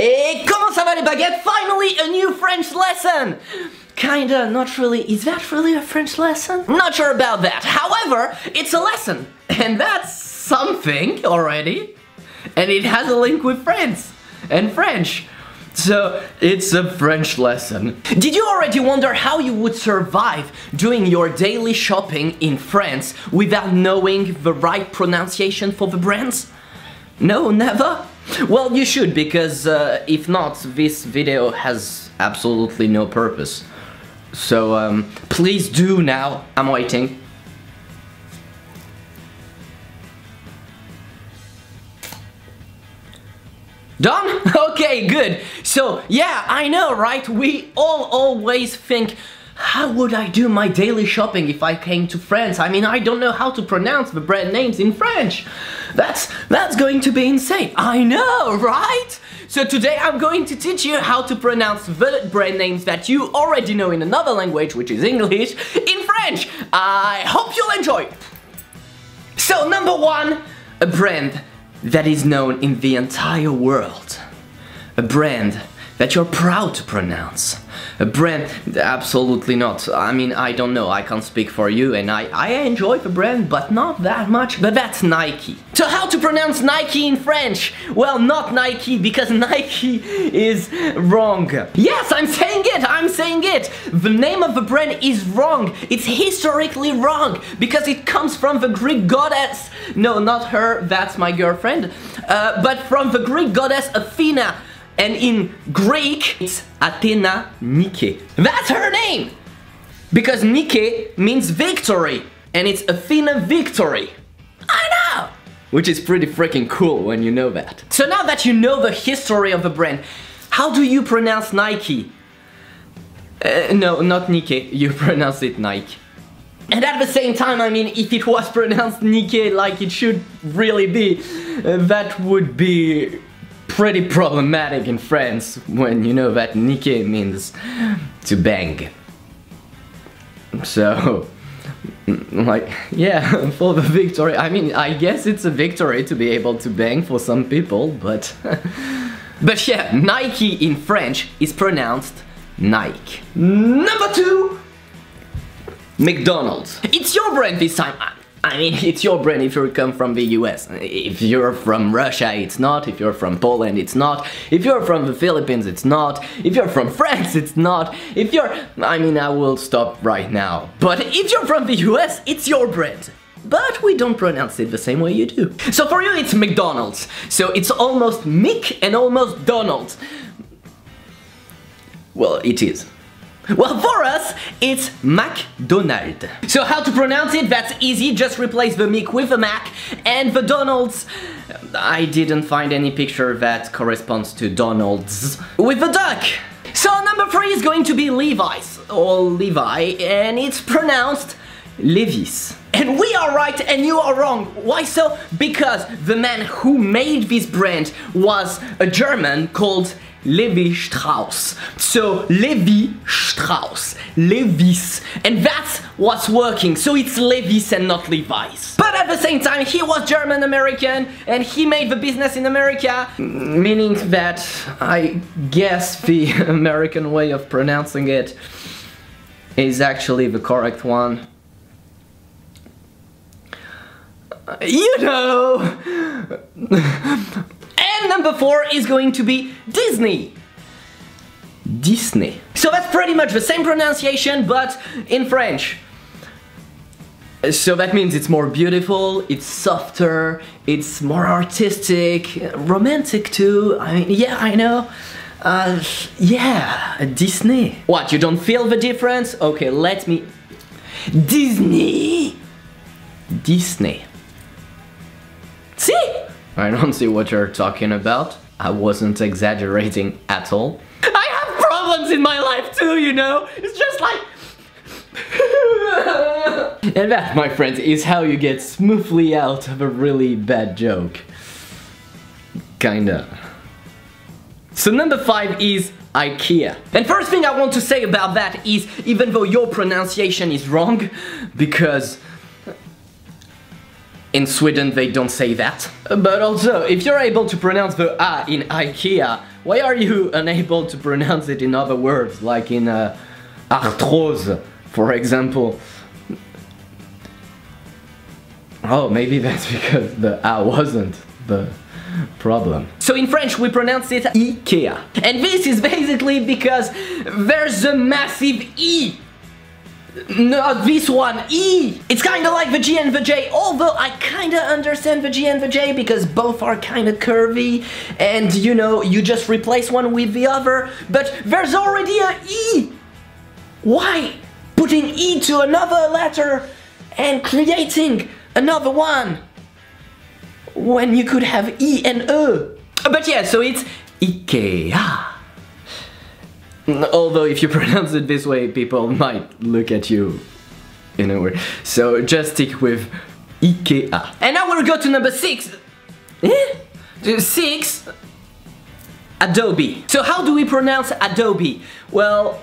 Et comment ça va les baguettes? Finally a new French lesson! Kinda, not really. Is that really a French lesson? Not sure about that. However, it's a lesson. And that's something already. And it has a link with France and French. So, it's a French lesson. Did you already wonder how you would survive doing your daily shopping in France without knowing the right pronunciation for the brands? No, never? Well, you should, because if not, this video has absolutely no purpose. So, please do now. I'm waiting. Done? Okay, good. So, yeah, I know, right? We all always think, how would I do my daily shopping if I came to France? I mean, I don't know how to pronounce the brand names in French. That's going to be insane. I know, right? So today I'm going to teach you how to pronounce the brand names that you already know in another language, which is English, in French. I hope you'll enjoy it. So, number one, a brand that is known in the entire world. A brand that you're proud to pronounce. A brand, absolutely not. I mean, I don't know, I can't speak for you, and I enjoy the brand, but not that much. But that's Nike. So how to pronounce Nike in French? Well, not Nike, because Nike is wrong. Yes, I'm saying it! The name of the brand is wrong. It's historically wrong, because it comes from the Greek goddess. No, not her, that's my girlfriend. But from the Greek goddess Athena. And in Greek, it's Athena Nike. That's her name! Because Nike means victory, and it's Athena Victory. I know! Which is pretty freaking cool when you know that. So now that you know the history of the brand, how do you pronounce Nike? No, not Nike, you pronounce it Nike. And at the same time, I mean, if it was pronounced Nike like it should really be, that would be pretty problematic in France, when you know that Nike means to bang. So, like, yeah, for the victory, I mean, I guess it's a victory to be able to bang for some people, but... but yeah, Nike in French is pronounced Nike. Number two, McDonald's. It's your brand this time. I mean, it's your brand if you come from the US. If you're from Russia, it's not. If you're from Poland, it's not. If you're from the Philippines, it's not. If you're from France, it's not. If you're... I mean, I will stop right now. But if you're from the US, it's your brand. But we don't pronounce it the same way you do. So for you, it's McDonald's. So it's almost Mick and almost Donald. Well, it is. Well, for us, it's McDonald. So how to pronounce it? That's easy, just replace the Mick with a Mac, and the Donald's, I didn't find any picture that corresponds to Donald's with the duck. So number three is going to be Levi's, or Levi, and it's pronounced Levis. And we are right and you are wrong. Why so? Because the man who made this brand was a German called Levi Strauss. So Levi Strauss, Levis, and that's what's working. So it's Levis and not Levi's. But at the same time, he was German American and he made the business in America, meaning that I guess the American way of pronouncing it is actually the correct one. You know. And number four is going to be Disney. Disney. So that's pretty much the same pronunciation, but in French. So that means it's more beautiful, it's softer, it's more artistic, romantic too. I mean, yeah, I know. Yeah, Disney. What, you don't feel the difference? Okay, let me... Disney. Disney. See? I don't see what you're talking about. I wasn't exaggerating at all. I have problems in my life too, you know? It's just like... And that, my friends, is how you get smoothly out of a really bad joke. Kinda. So number five is Ikea. And first thing I want to say about that is, even though your pronunciation is wrong, because... In Sweden they don't say that. But also, if you're able to pronounce the A in Ikea, why are you unable to pronounce it in other words, like in arthrose, for example? Oh, maybe that's because the A wasn't the problem. So in French we pronounce it Ikea. And this is basically because there's a massive E. Not this one, E! It's kinda like the G and the J, although I kinda understand the G and the J because both are kinda curvy and you know, you just replace one with the other, but there's already a E! Why putting E to another letter and creating another one when you could have E and E? But yeah, so it's Ikea. Although if you pronounce it this way, people might look at you in a way. So just stick with Ikea. And now we'll go to number 6. 6. Adobe. So how do we pronounce Adobe? Well,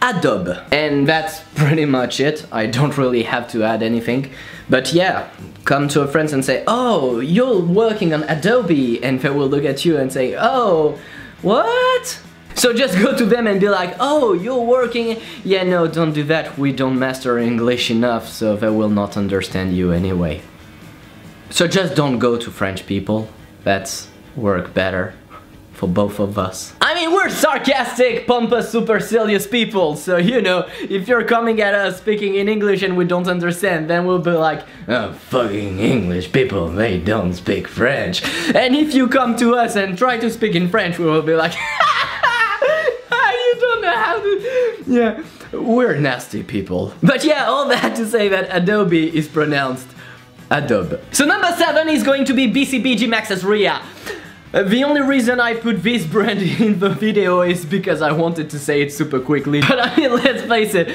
Adobe. And that's pretty much it. I don't really have to add anything. But yeah, come to a friend and say, oh, you're working on Adobe. And they will look at you and say, oh, what? So just go to them and be like, oh, you're working. Yeah, no, don't do that. We don't master English enough, so they will not understand you anyway. So just don't go to French people. That's work better for both of us. I mean, we're sarcastic, pompous, supercilious people, so you know, if you're coming at us speaking in English and we don't understand, then we'll be like, oh, fucking English people, they don't speak French. And if you come to us and try to speak in French, we will be like, how to... Yeah, we're nasty people. But yeah, all that to say that Adobe is pronounced Adobe. So number 7 is going to be BCBG Max Azria. The only reason I put this brand in the video is because I wanted to say it super quickly. But I mean, let's face it,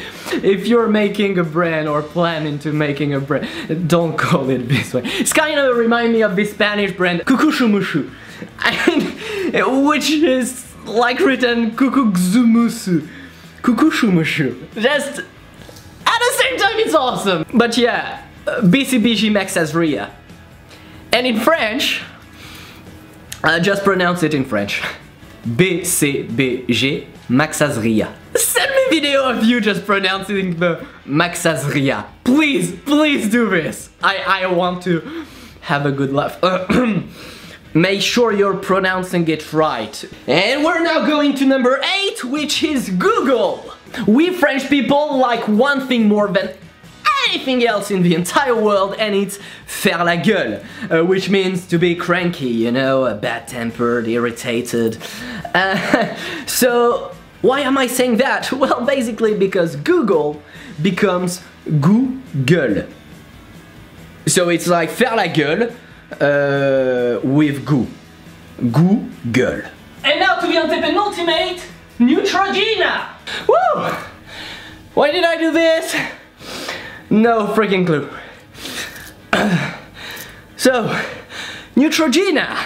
if you're making a brand or planning to making a brand, don't call it this way. It's kind of remind me of this Spanish brand, Cucuchumushu, which is like written Kukuxumusu. Kukushumushu. Just at the same time it's awesome. But yeah, BCBG Max Azria. And in French, just pronounce it in French. BCBG Max Azria. Send me a video of you just pronouncing the Max Azria. Please, please do this. I want to have a good laugh. Make sure you're pronouncing it right. And we're now going to number 8, which is Google. We French people like one thing more than anything else in the entire world, and it's faire la gueule, which means to be cranky, you know, bad-tempered, irritated. So why am I saying that? Well, basically because Google becomes Google. So it's like faire la gueule, with goo. Google. And now to the antepenultimate, Neutrogena! Woo! Why did I do this? No freaking clue. So, Neutrogena.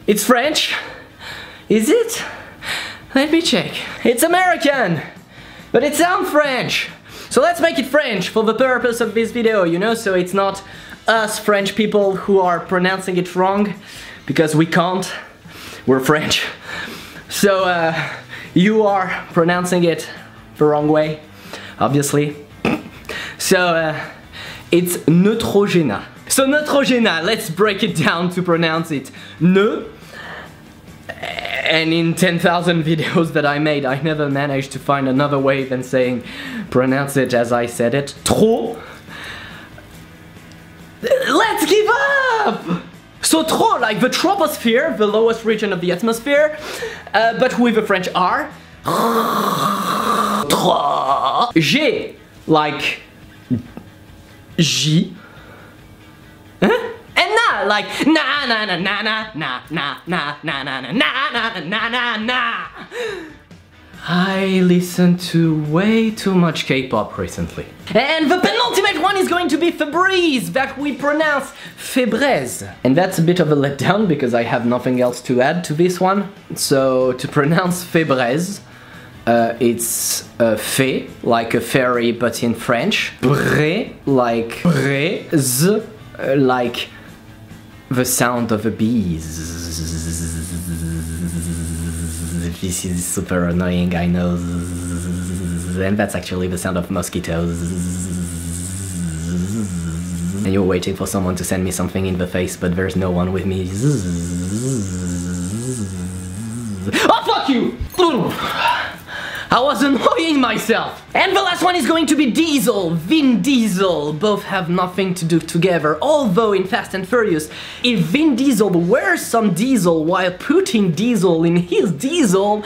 It's French. Is it? Let me check. It's American, but it sounds French. So let's make it French for the purpose of this video, you know, so it's not us French people who are pronouncing it wrong, because we can't, we're French. So you are pronouncing it the wrong way, obviously. So it's Neutrogena. So Neutrogena, let's break it down to pronounce it. Ne. And in 10,000 videos that I made, I never managed to find another way than saying, pronounce it as I said it. Trop. Let's give up! So trop, like the troposphere, the lowest region of the atmosphere, but with a French R. Trop. G, like J. Huh? And na, like na na na na na na na na na na na na na na na. I listened to way too much K-pop recently. And the penultimate one is going to be Febreze, that we pronounce Febreze. And that's a bit of a letdown because I have nothing else to add to this one. So to pronounce Febreze, it's fée, like a fairy but in French. Bré, like braise. like the sound of a bees. This is super annoying, I know. And that's actually the sound of mosquitoes. And you're waiting for someone to send me something in the face, but there's no one with me. Oh, fuck you! I was annoying myself! And the last one is going to be Diesel, Vin Diesel. Both have nothing to do together, although in Fast and Furious, if Vin Diesel wears some diesel while putting diesel in his diesel,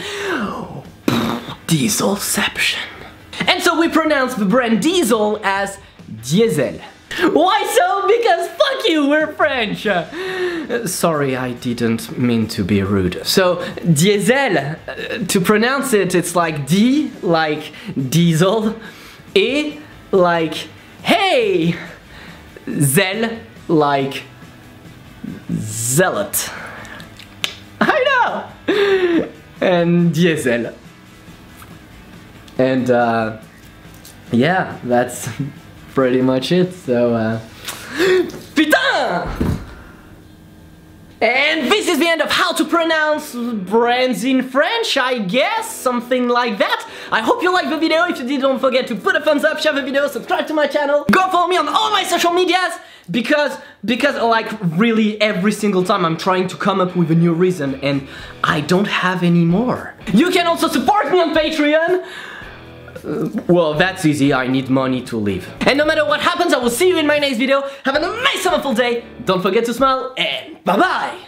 Dieselception. And so we pronounce the brand Diesel as Diesel. Why so? Because fuck you, we're French! Sorry, I didn't mean to be rude. So, Diesel, to pronounce it, it's like D, like diesel, E, like hey, Zel, like zealot. I know! And Diesel. And, yeah, that's pretty much it, so, Putain! And this is the end of how to pronounce brands in French, I guess, something like that. I hope you liked the video. If you did, don't forget to put a thumbs up, share the video, subscribe to my channel. Go follow me on all my social medias, because like really every single time I'm trying to come up with a new reason and I don't have any more. You can also support me on Patreon. Well, that's easy, I need money to live. And no matter what happens, I will see you in my next video. Have an amazing, wonderful day. Don't forget to smile, and bye-bye!